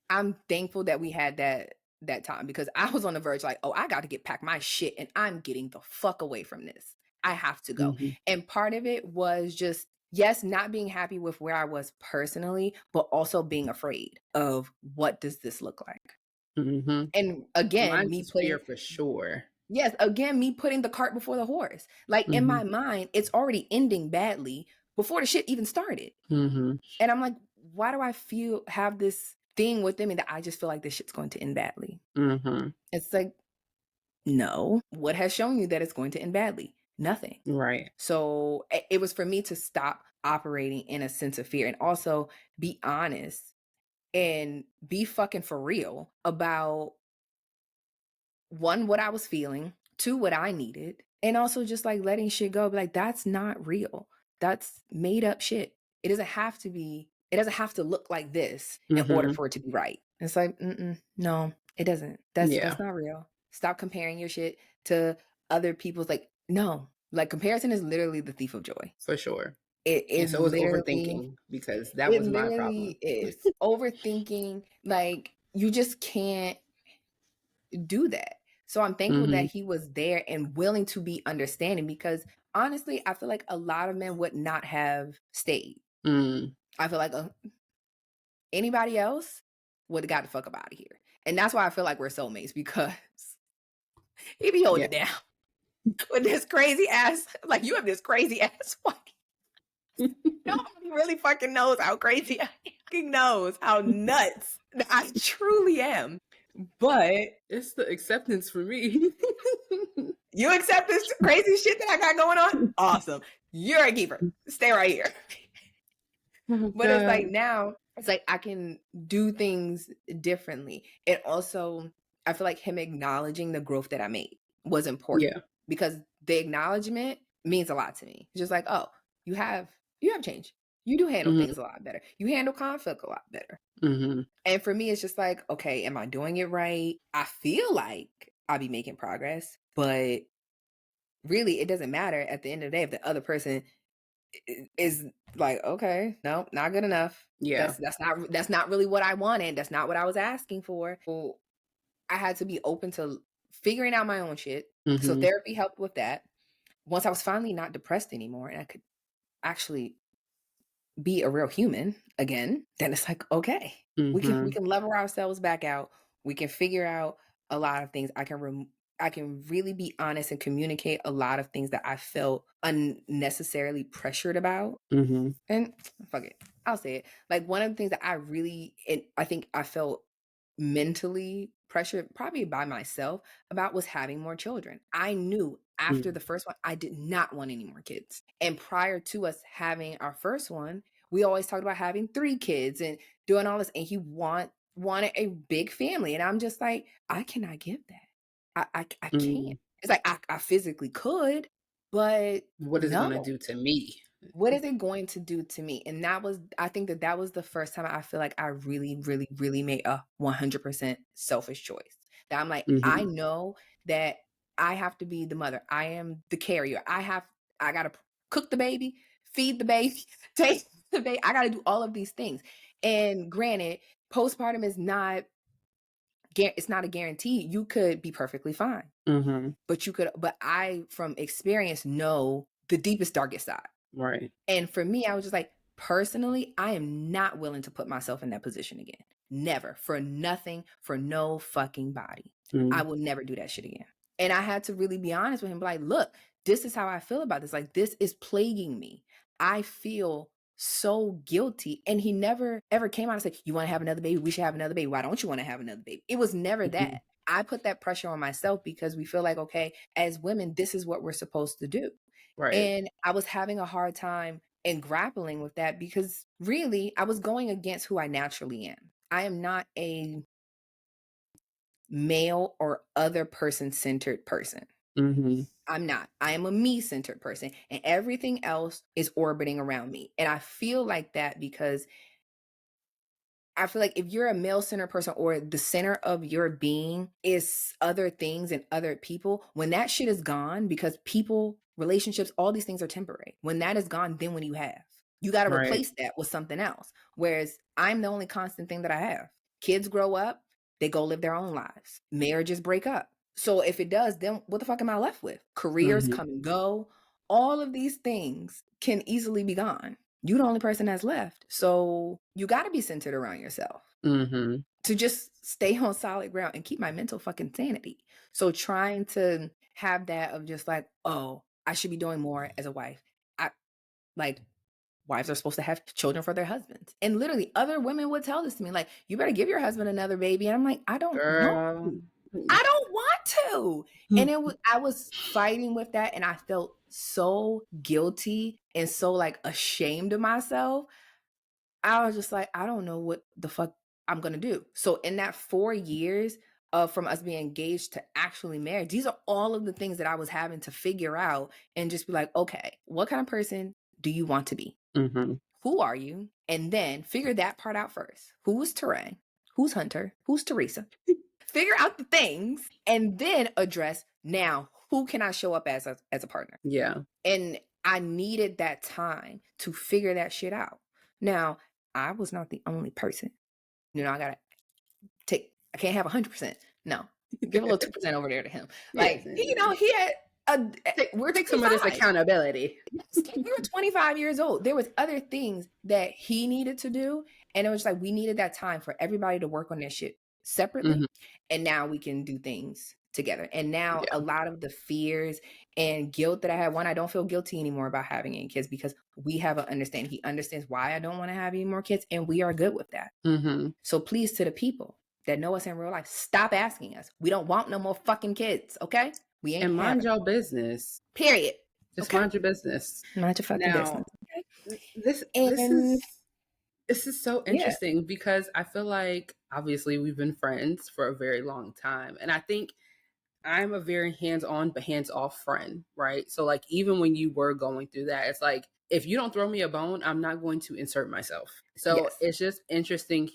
I'm thankful that we had that time, because I was on the verge like, oh, I got to pack my shit and I'm getting the fuck away from this. I have to go. Mm-hmm. And part of it was just, yes, not being happy with where I was personally, but also being afraid of what does this look like. Mm-hmm. And again, mine's fear for sure. Yes, again, me putting the cart before the horse. Like, in my mind, it's already ending badly before the shit even started. Mm-hmm. And I'm like, why do I have this thing within me that I just feel like this shit's going to end badly? Mm-hmm. It's like, no. What has shown you that it's going to end badly? Nothing. Right. So it was for me to stop operating in a sense of fear and also be honest and be fucking for real about, one, what I was feeling, two, what I needed, and also just like letting shit go. Like, that's not real. That's made up shit. It doesn't have to look like this in order for it to be right. It's like, no, it doesn't. That's not real. Stop comparing your shit to other people's. Like, no, like, comparison is literally the thief of joy. For sure. It is. So it was overthinking, because that was my problem. It is overthinking. Like, you just can't do that. So I'm thankful that he was there and willing to be understanding, because honestly, I feel like a lot of men would not have stayed. I feel like anybody else would have got the fuck up out of here. And that's why I feel like we're soulmates, because he be holding it down with this crazy ass, like, you have this crazy ass wife. Nobody really fucking knows how crazy I fucking knows how nuts I truly am. But it's the acceptance for me. You accept this crazy shit that I got going on? Awesome. You're a keeper. Stay right here. But it's like, now it's like I can do things differently. And also, I feel like him acknowledging the growth that I made was important. Yeah. Because the acknowledgement means a lot to me. Just like, oh, you have changed. You do handle things a lot better. You handle conflict a lot better. And for me, it's just like, okay, am I doing it right? I feel like I'll be making progress, but really, it doesn't matter at the end of the day if the other person is like, okay, no, not good enough. Yeah, that's not really what I wanted. That's not what I was asking for. So I had to be open to figuring out my own shit. So therapy helped with that. Once I was finally not depressed anymore, and I could actually be a real human again, then it's like, okay, we can level ourselves back out. We can figure out a lot of things. I can really be honest and communicate a lot of things that I felt unnecessarily pressured about. And fuck it, I'll say it. Like, one of the things that I think I felt mentally pressured, probably by myself, about was having more children. I knew after the first one, I did not want any more kids. And prior to us having our first one, we always talked about having 3 kids and doing all this. And he wanted a big family. And I'm just like, I cannot give that. I can't. It's like, I physically could, But what is it going to do to me? What is it going to do to me? And I think that was the first time I feel like I really, really, really made a 100% selfish choice. That I'm like, I know that I have to be the mother. I am the carrier. I got to cook the baby, feed the baby, take the baby. I got to do all of these things. And granted, postpartum is not, it's not a guarantee. You could be perfectly fine, but I, from experience, know the deepest, darkest side. Right. And for me, I was just like, personally, I am not willing to put myself in that position again. Never. For nothing, for no fucking body. I will never do that shit again. And I had to really be honest with him, like, look, this is how I feel about this. Like, this is plaguing me. I feel so guilty. And he never ever came out and said, you want to have another baby? We should have another baby. Why don't you want to have another baby? It was never that. I put that pressure on myself because we feel like, okay, as women, this is what we're supposed to do. Right. And I was having a hard time in grappling with that because really I was going against who I naturally am. I am not a male or other person centered person. I'm not. I am a me centered person, and everything else is orbiting around me. And I feel like that because I feel like if you're a male centered person or the center of your being is other things and other people, when that shit is gone, because people, relationships, all these things are temporary. When that is gone, then what do you have? You got to replace that with something else. Whereas I'm the only constant thing that I have. Kids grow up, they go live their own lives. Marriages break up. So if it does, then what the fuck am I left with? Careers come and go. All of these things can easily be gone. You're the only person that's left. So you got to be centered around yourself to just stay on solid ground and keep my mental fucking sanity. So trying to have that of just like, oh, I should be doing more as a wife. Wives are supposed to have children for their husbands. And literally other women would tell this to me, like, you better give your husband another baby. And I'm like, I don't want to. I don't want to. And I was fighting with that. And I felt so guilty and so like ashamed of myself. I was just like, I don't know what the fuck I'm going to do. So in that 4 years from us being engaged to actually married, these are all of the things that I was having to figure out and just be like, okay, what kind of person do you want to be? Who are you? And then figure that part out first. Who's Teray? Who's Hunter? Who's Teresa? Figure out the things and then address now, who can I show up as a partner? Yeah. And I needed that time to figure that shit out. Now, I was not the only person. I I can't have 100%. No, give a little 2% over there to him. Like, he had we're taking some of this accountability. We were 25 years old. There was other things that he needed to do. And it was like, we needed that time for everybody to work on that shit separately. And now we can do things together. And now a lot of the fears and guilt that I had, one, I don't feel guilty anymore about having any kids because we have an understanding. He understands why I don't want to have any more kids. And we are good with that. So please, to the people that know us in real life, stop asking us. We don't want no more fucking kids. Okay. We ain't. And mind your business. Period. Just mind your business. Mind your fucking business. Okay? This is so interesting because I feel like obviously we've been friends for a very long time. And I think I'm a very hands-on but hands-off friend, right? So like even when you were going through that, it's like if you don't throw me a bone, I'm not going to insert myself. So it's just interesting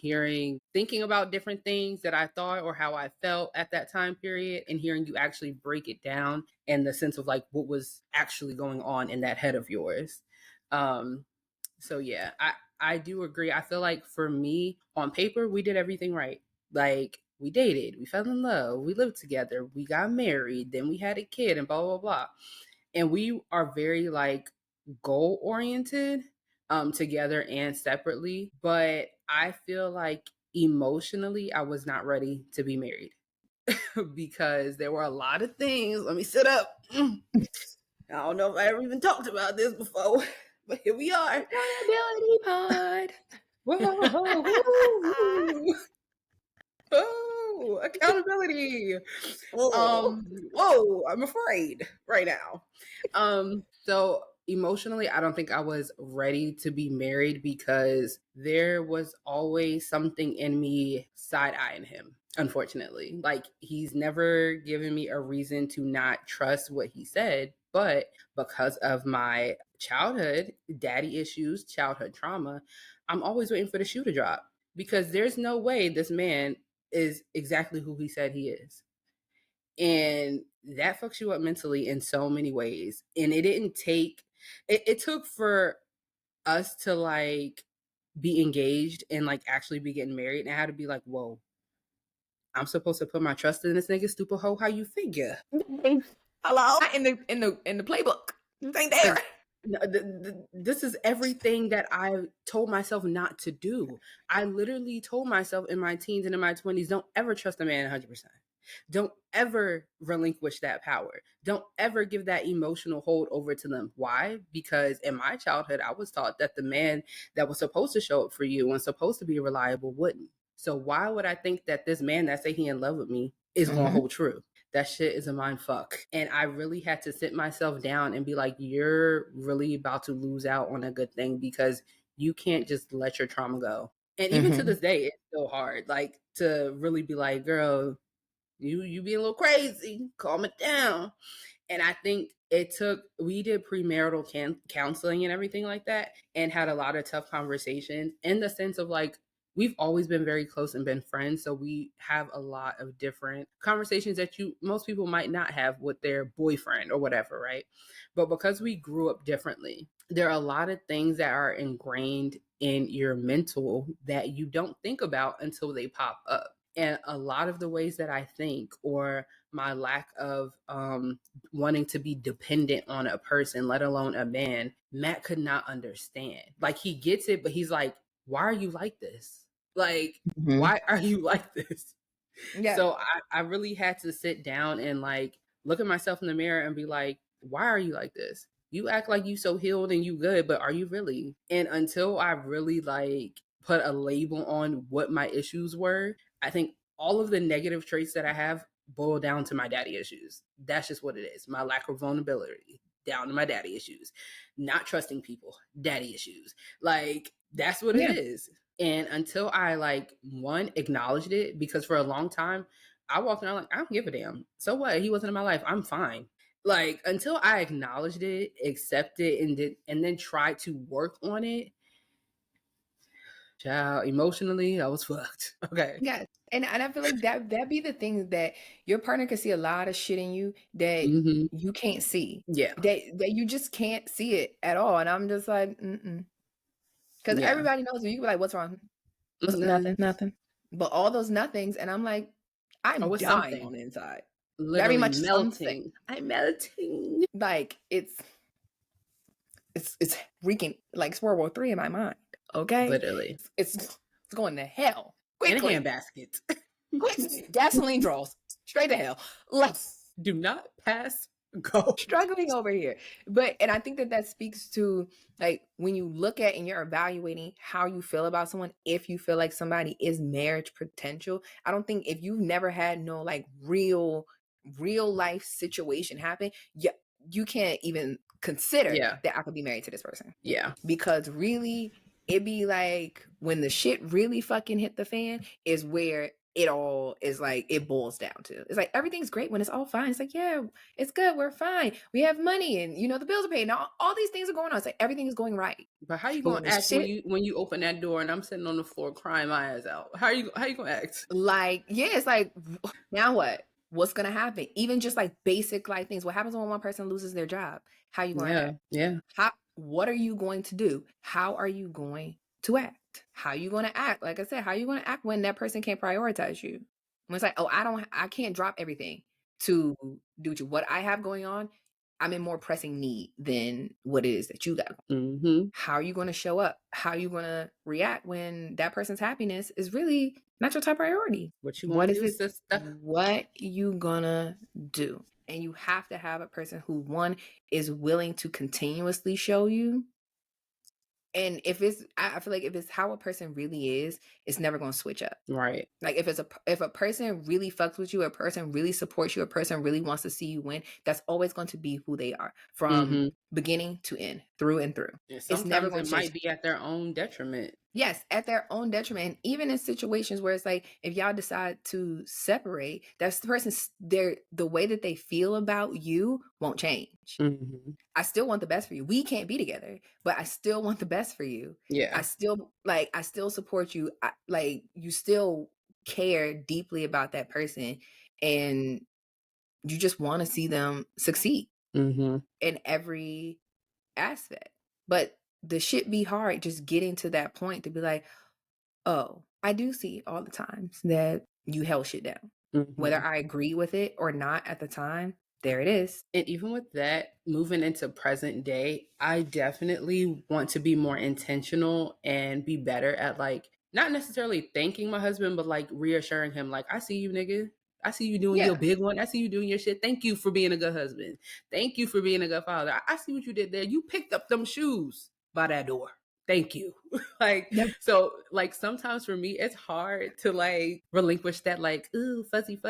thinking about different things that I thought or how I felt at that time period and hearing you actually break it down in the sense of like what was actually going on in that head of yours. So yeah, I do agree. I feel like for me, on paper, we did everything right. Like we dated, we fell in love, we lived together, we got married, then we had a kid and blah, blah, blah. And we are very like goal oriented together and separately. But I feel like emotionally, I was not ready to be married because there were a lot of things. Let me sit up. I don't know if I ever even talked about this before, but here we are. Accountability pod. Whoa. Oh, accountability. Whoa, I'm afraid right now. So emotionally, I don't think I was ready to be married because there was always something in me side-eyeing him, unfortunately. Like he's never given me a reason to not trust what he said. But because of my childhood daddy issues, childhood trauma, I'm always waiting for the shoe to drop, because there's no way this man is exactly who he said he is. And that fucks you up mentally in so many ways. And it took for us to like be engaged and like actually be getting married. And I had to be like, whoa, I'm supposed to put my trust in this nigga, stupid hoe. How you figure? Hello? In the playbook. It ain't there. This is everything that I told myself not to do. I literally told myself in my teens and in my 20s, don't ever trust a man 100%. Don't ever relinquish that power. Don't ever give that emotional hold over to them. Why? Because in my childhood, I was taught that the man that was supposed to show up for you and supposed to be reliable wouldn't. So why would I think that this man that say he in love with me is going to hold true? That shit is a mind fuck. And I really had to sit myself down and be like, you're really about to lose out on a good thing, because you can't just let your trauma go. And even to this day, it's still hard, like, to really be like, girl, you being a little crazy, calm it down. And I think we did premarital counseling and everything like that, and had a lot of tough conversations, in the sense of like, we've always been very close and been friends. So we have a lot of different conversations that most people might not have with their boyfriend or whatever, right? But because we grew up differently, there are a lot of things that are ingrained in your mental that you don't think about until they pop up. And a lot of the ways that I think, or my lack of wanting to be dependent on a person, let alone a man, Matt could not understand. Like, he gets it, but he's like, why are you like this? Like, why are you like this? Yeah. So I really had to sit down and like look at myself in the mirror and be like, why are you like this? You act like you so healed and you good, but are you really? And until I really like put a label on what my issues were, I think all of the negative traits that I have boil down to my daddy issues. That's just what it is. My lack of vulnerability, down to my daddy issues. Not trusting people, daddy issues. Like, that's what it is. And until I like, one, acknowledged it, because for a long time I walked around like, I don't give a damn. So what? He wasn't in my life. I'm fine. Like, until I acknowledged it, accepted it, and then tried to work on it, child, emotionally, I was fucked. Okay. Yeah. And I feel like that be the thing, that your partner can see a lot of shit in you that you can't see. Yeah. That you just can't see it at all. And I'm just like, because everybody knows me. You can be like, what's wrong? Nothing. But all those nothings, and I'm like, I'm dying something on the inside. Literally very much melting. Something. I'm melting. Like, it's wreaking like World War III in my mind. Okay, literally, it's going to hell quickly. In a handbasket. Gasoline draws straight to hell. Let's do not pass go. Struggling over here. And I think that speaks to, like, when you look at and you're evaluating how you feel about someone, if you feel like somebody is marriage potential. I don't think, if you've never had no like real life situation happen, you can't even consider that I could be married to this person. Yeah. Because really, it be like, when the shit really fucking hit the fan is where it all is like, it boils down to. It's like, everything's great when it's all fine. It's like, yeah, it's good. We're fine. We have money, and the bills are paid. And all these things are going on. It's like, everything is going right. But how you gonna act when you open that door and I'm sitting on the floor crying my eyes out? How you gonna act? Like, yeah, it's like, now what? What's gonna happen? Even just like basic life things. What happens when one person loses their job? How you gonna act? Yeah. What are you going to do? How are you going to act? How you going to act? Like I said, how you going to act when that person can't prioritize you? When it's like, oh, I can't drop everything to do what I have going on. I'm in more pressing need than what it is that you got. How are you going to show up? How are you going to react when that person's happiness is really not your top priority? What you gonna do, sister? What you gonna do? And you have to have a person who, one, is willing to continuously show you. And I feel like if it's how a person really is, it's never going to switch up. Right. Like, if a person really fucks with you, a person really supports you, a person really wants to see you win, that's always going to be who they are from beginning to end, through and through. It's never going to might be at their own detriment. Yes, at their own detriment. And even in situations where it's like, if y'all decide to separate, that's the person's the way that they feel about you won't change. Mm-hmm. I still want the best for you. We can't be together, but I still want the best for you. Yeah. I still support you. You still care deeply about that person, and you just want to see them succeed Mm-hmm. in every aspect. But the shit be hard just getting to that point to be like, oh, I do see all the times that you held shit down. Mm-hmm. Whether I agree with it or not at the time, there it is. And even with that, moving into present day, I definitely want to be more intentional and be better at like, not necessarily thanking my husband, but like reassuring him, like, I see you, nigga. I see you doing your big one. I see you doing your shit. Thank you for being a good husband. Thank you for being a good father. I see what you did there. You picked up them shoes by that door. Thank you. So like sometimes for me, it's hard to like relinquish that like, ooh, fuzzy,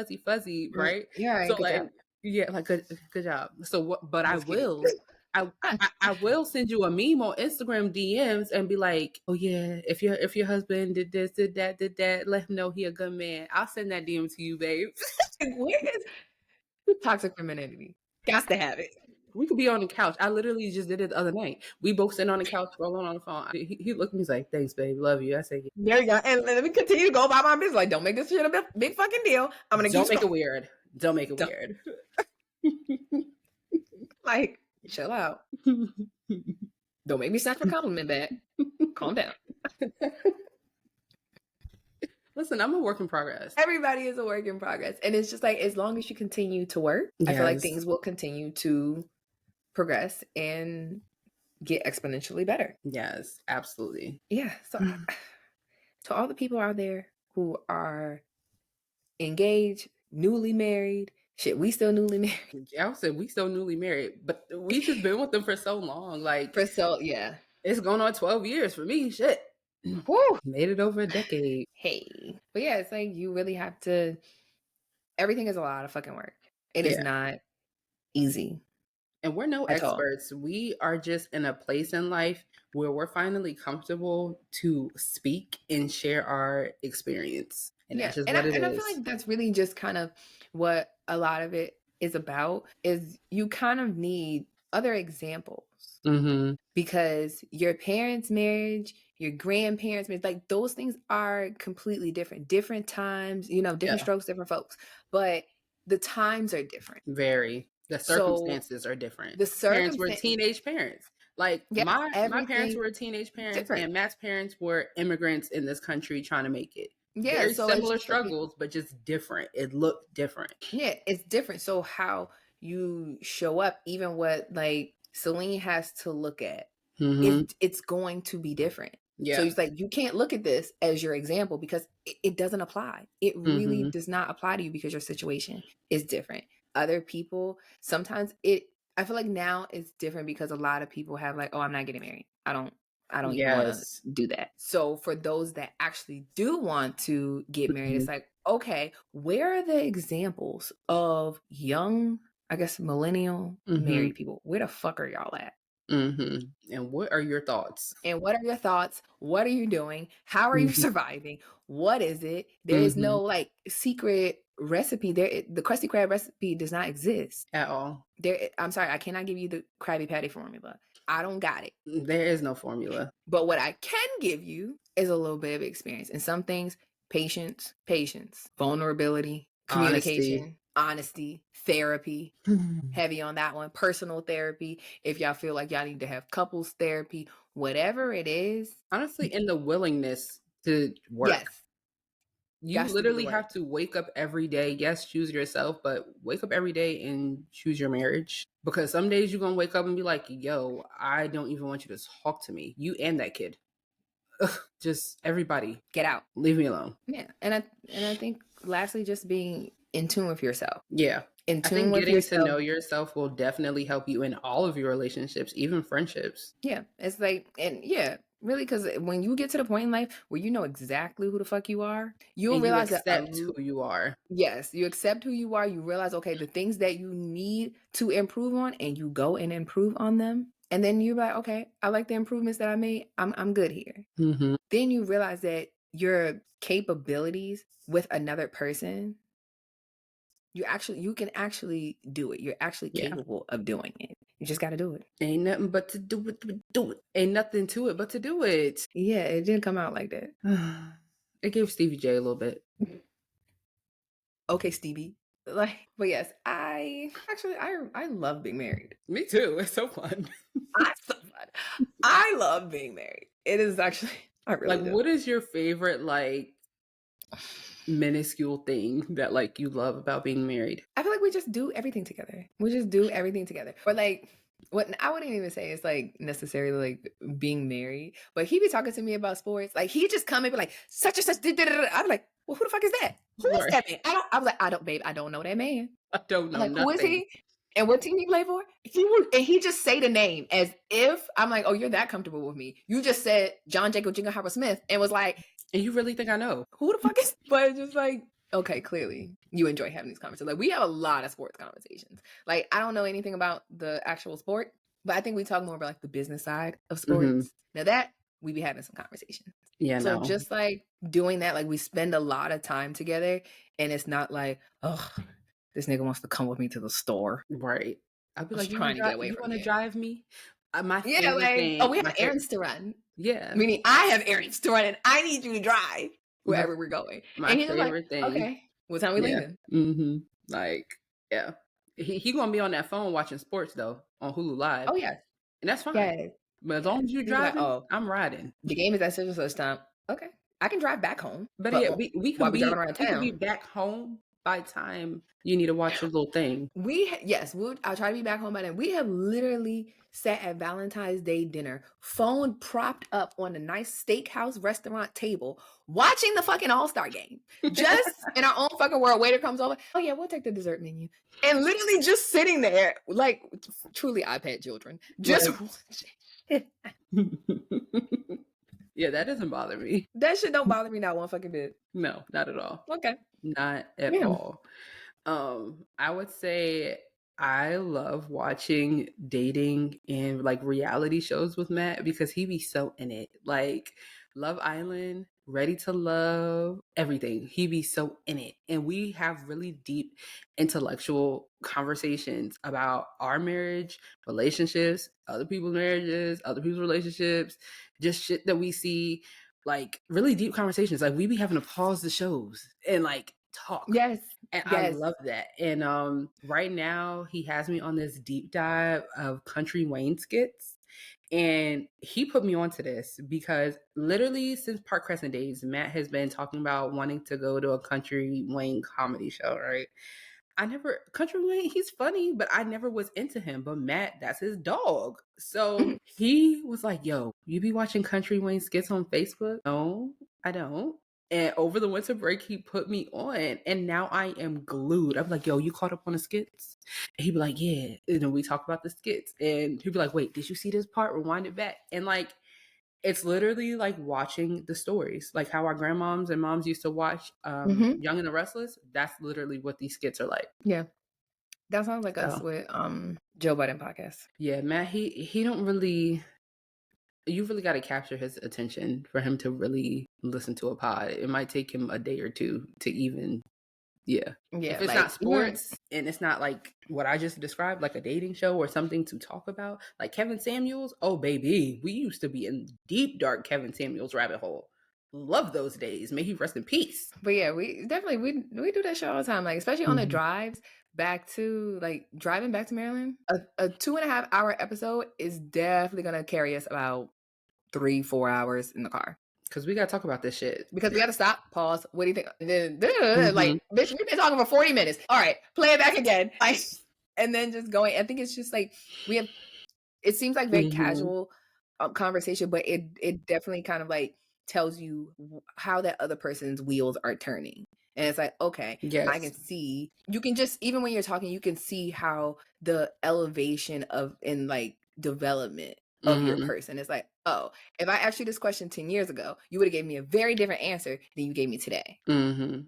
right? Yeah, So good like, job. yeah, like good job. So what? But I will. I will send you a meme on Instagram DMs and be like, oh yeah, if your husband did this, did that, let him know he a good man. I'll send that DM to you, babe. Where is toxic femininity? Got to have it. We could be on the couch. I literally just did it the other night. We both sitting on the couch, rolling on the phone. He looked at me, he's like, thanks, babe, love you. I say, yeah. There you go. And let me continue to go about my business. Like, don't make this shit a big fucking deal. I'm gonna Don't keep make it weird. Don't make it weird. Like, chill out. Don't make me snatch a compliment back. Calm down. Listen, I'm a work in progress. Everybody is a work in progress. And it's just like, as long as you continue to work, I feel like things will continue to progress and get exponentially better. Yes, absolutely. Yeah. So to all the people out there who are engaged, newly married, shit, we still newly married. I would say we still newly married, but we just been with them for so long. Like yeah. It's going on 12 years for me. Shit. Woo. Made it over a decade. Hey. But yeah, it's like you really have to, everything is a lot of fucking work. It is not easy. And we're no experts. We are just in a place in life where we're finally comfortable to speak and share our experience. And that's just what it is. I feel like that's really just kind of what a lot of it is about, is you kind of need other examples. Mm-hmm. Because your parents' marriage, your grandparents' marriage, like those things are completely different times, different strokes, different folks, but the times are different. Very. The circumstances are different. The parents were teenage parents. Like my parents were teenage parents, and Matt's parents were immigrants in this country trying to make it. Yeah, very similar struggles, but just different. It looked different. Yeah, it's different. So how you show up, even what like Celine has to look at, it's going to be different. Yeah. So it's like, you can't look at this as your example because it doesn't apply. It really does not apply to you because your situation is different. Other people, sometimes I feel like now it's different because a lot of people have like, oh, I'm not getting married. I don't even want to do that. So for those that actually do want to get married, it's like, okay, where are the examples of young, I guess, millennial married people? Where the fuck are y'all at? And what are your thoughts? What are you doing? How are you surviving? What is it? There is no like secret recipe. The Krusty Krab recipe does not exist at all. I'm sorry, I cannot give you the Krabby Patty formula. I don't got it. There is no formula. But what I can give you is a little bit of experience. And some things, patience, vulnerability, communication, honesty, therapy, heavy on that one, personal therapy. If y'all feel like y'all need to have couples therapy, whatever it is. Honestly, in the willingness to work. Yes. You literally have to wake up every day. Yes, choose yourself, but wake up every day and choose your marriage. Because some days you're going to wake up and be like, yo, I don't even want you to talk to me. You and that kid. Just everybody. Get out. Leave me alone. Yeah. And I think lastly, just being in tune with yourself. Yeah. I think getting to know yourself will definitely help you in all of your relationships, even friendships. Yeah. It's like, and yeah, really, because when you get to the point in life where you know exactly who the fuck you are, you'll realize you accept who you are. Yes, you accept who you are. You realize, okay, the things that you need to improve on, and you go and improve on them, And then you're like, okay, I like the improvements that I made. I'm good here. Mm-hmm. Then you realize that your capabilities with another person, you can actually do it. You're actually capable of doing it. You just got to do it. Ain't nothing but to do it. Ain't nothing to it but to do it. Yeah, it didn't come out like that. It gave Stevie J a little bit. Okay, Stevie. But yes, I love being married. Me too. It's so fun. It's so fun. I love being married. It is actually, I really do. What is your favorite minuscule thing that you love about being married? I feel like we just do everything together. Or what I wouldn't even say it's necessarily being married, but he be talking to me about sports. He just come and be like, such and such. I'm like, well, who the fuck is that? Who is that man? I was like, babe, I don't know that man. I don't know nothing. Who is he? And what team he play for? He just say the name as if I'm like, oh, you're that comfortable with me. You just said John Jacob Jingleheimer Smith and was like, and you really think I know who the fuck is? But it's just okay, clearly you enjoy having these conversations. We have a lot of sports conversations. I don't know anything about the actual sport, but I think we talk more about the business side of sports. Mm-hmm. Now that we be having some conversations. Yeah. So just doing that, we spend a lot of time together, and it's not oh, this nigga wants to come with me to the store. Right. I'd be you trying to get away from you want to drive me? My favorite thing. Oh, we have errands to run. Yeah. Meaning I have errands to run and I need you to drive wherever we're going. My favorite thing. Okay. What time we leaving? Mm-hmm. Yeah. He gonna be on that phone watching sports though on Hulu Live. Oh yeah. And that's fine. Yeah. But as long as you're driving, I'm riding. The game is at such and such time. Okay. I can drive back home. But yeah, we can be back home by time you need to watch your little thing. I'll try to be back home by then. We have literally sat at Valentine's Day dinner, phone propped up on a nice steakhouse restaurant table, watching the fucking All-Star game. Just in our own fucking world. Waiter comes over. Oh yeah, we'll take the dessert menu. And literally just sitting there, truly iPad children. Just yeah, that doesn't bother me. That shit don't bother me not one fucking bit. No, not at all. Okay. Not at all. I would say I love watching dating and reality shows with Matt because he be so in it. Love Island, Ready to Love, everything. He be so in it. And we have really deep intellectual conversations about our marriage, relationships, other people's marriages, other people's relationships, just shit that we see, really deep conversations. We be having to pause the shows and talk. Yes. And I love that. And right now he has me on this deep dive of Country Wayne skits. And he put me onto this because literally since Park Crescent days, Matt has been talking about wanting to go to a Country Wayne comedy show, right? Country Wayne, he's funny, but I never was into him. But Matt, that's his dog. So he was like, yo, you be watching Country Wayne skits on Facebook? No, I don't. And over the winter break, he put me on, and now I am glued. I'm like, yo, you caught up on the skits? And he'd be like, yeah. And then we talk about the skits. And he'd be like, wait, did you see this part? Rewind it back. And it's literally watching the stories, how our grandmoms and moms used to watch Young and the Restless. That's literally what these skits are like. Yeah. That sounds like us with Joe Budden podcast. Yeah, Matt, he don't really... You really got to capture his attention for him to really listen to a pod. It might take him a day or two to even, yeah. If it's not sports and it's not what I just described, a dating show or something to talk about, Kevin Samuels. Oh, baby, we used to be in deep, dark Kevin Samuels rabbit hole. Love those days. May he rest in peace. But yeah, we definitely, we do that show all the time, especially on the drives back to driving back to Maryland. A 2.5 hour episode is definitely gonna carry us about 3-4 hours in the car because we gotta talk about this shit. Because we gotta stop, pause. What do you think? Bitch, we've been talking for 40 minutes. All right, play it back again. And then just going. I think it's just we have. It seems like very casual conversation, but it definitely kind of tells you how that other person's wheels are turning. And it's okay, yes. I can see, you can just, even when you're talking, you can see how the elevation of in development of your person. It's oh, if I asked you this question 10 years ago, you would have gave me a very different answer than you gave me today. And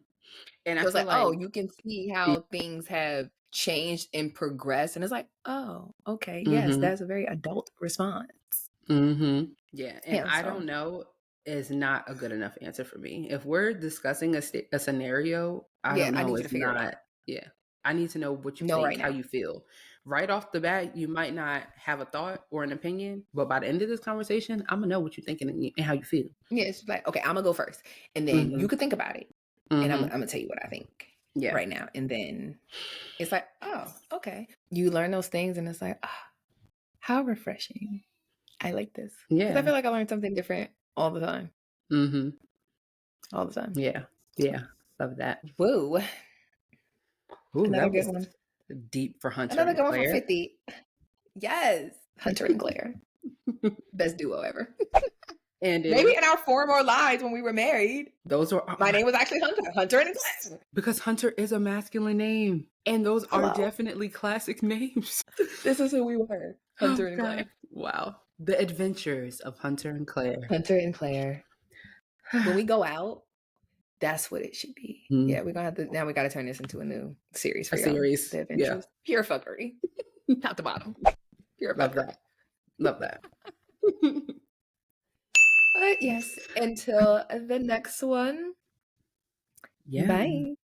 so it's oh, you can see how things have changed and progressed. And it's like, oh, okay. Yes, that's a very adult response. Yeah. And Yeah, I so- don't know is not a good enough answer for me. If we're discussing a scenario, I don't know. I need you to It's figure it out. not. Yeah. I need to know what you No, think, right how now. you feel. Right off the bat, you might not have a thought or an opinion, but by the end of this conversation, I'm gonna know what you're thinking and how you feel. Yeah, it's like, okay, I'm gonna go first, and then you could think about it, and I'm gonna tell you what I think right now, and then it's like, oh, okay. You learn those things, and it's like, oh, how refreshing. I like this. Because I feel like I learn something different all the time. All the time. Yeah. Yeah. Love that. Woo. Ooh, Another that good was one. deep for Hunter Another and good one Claire. for 50. Yes. Hunter and Claire. Best duo ever. And maybe in our former lives when we were married, those were my name was actually Hunter. Hunter and Claire. Because Hunter is a masculine name. And those are definitely classic names. This is who we were. Hunter and Claire. Wow. The adventures of Hunter and Claire. Hunter and Claire. When we go out, that's what it should be. Yeah, we're gonna have to. Now we got to turn this into a new series for y'all. The adventures. Pure fuckery. Top to bottom. Pure fuckery. Love that. But yes, until the next one. Yeah. Bye.